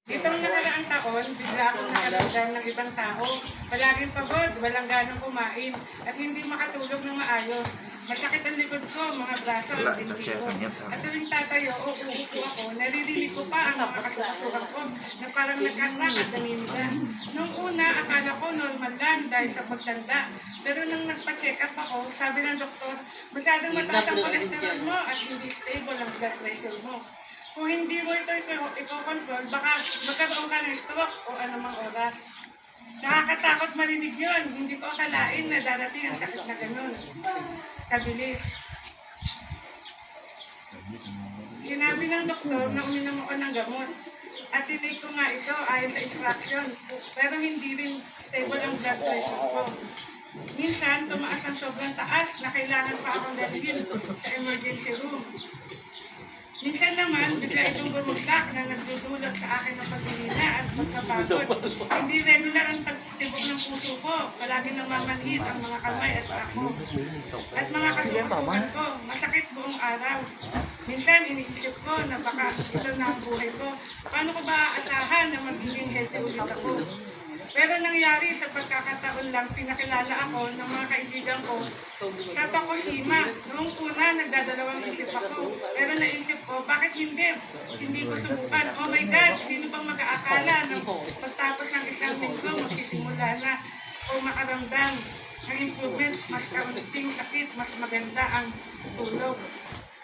Itong nakaraang taon, bigla akong nakaramdam ng ibang tao. Palaging pagod, walang ganong kumain, at hindi makatulog ng maayos. Masakit ang likod ko, mga braso at hindi ko. At tuwing tatayo o uupo ako, naririnig ko pa ang mga kasukasuhan ko na parang nagkakrak at naninigas. Noong una, akala ko normal lang dahil sa pagtanda. Pero nang nagpa-check up ako, sabi ng doktor, masyadong mataas ang cholesterol mo at hindi stable ang blood pressure mo. Kung hindi mo ito i-control, baka magkaroon ka ng stroke o anumang oras. Nakakatakot marinig yun. Hindi ko akalain na darating ang sakit na ganun. Kabilis. Sinabi ng doktor na uminom ako ng gamot. At tinake ko nga ito ayon sa instruction. Pero hindi rin stable ang blood pressure ko. Minsan, tumaas ang sobrang taas na kailangan pa akong dalhin sa emergency room. Minsan naman, bigla itong bumagsak na nagdudulot sa akin ng paghihina at pagkapagod. Hindi regular ang pagtibok ng puso ko. Palagi namamanhid ang mga kamay at ako. At mga kasusukan ko, masakit buong araw. Minsan, iniisip ko na baka ito na ang buhay ko. Paano ko ba aasahan na magiging healthy ulit ako? Pero nangyari sa pagkakataon lang, pinakilala ako ng mga kaibigan ko sa Tokushima. Noong una, nagdadalawang isip ako. Pero naisip ko, bakit hindi? Hindi ko subukan. Oh my God, sino bang mag-aakala na pagtapos ng isang linggo, magsisimula na o makaramdam ng improvement, mas kaunting sakit, mas maganda ang tulog.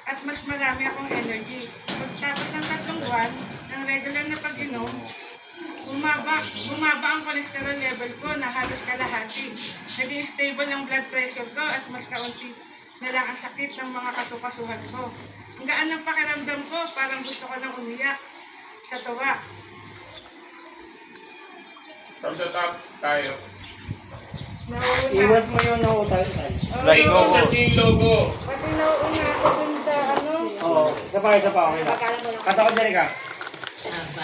At mas marami akong energy. Pagtapos ng 3 buwan, ng regular na pag-inom, bumaba ang cholesterol level ko na halos kalahati. Naging stable ang blood pressure ko at mas kaunti na lang ang sakit ng mga kasukasuhan ko. Ang gaan ng pakiramdam ko, parang gusto ko nang umiyak sa tuwa. From the top, tayo. Iwas mo yung nautay. Like, sa yung logo. Pati nauuna ako dun sa ano. Oo, isa pa. Okay na. Katakot na rin ka.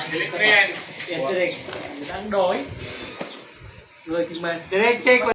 Delete mo yan. Yes, direct. Ang doy. Direct check.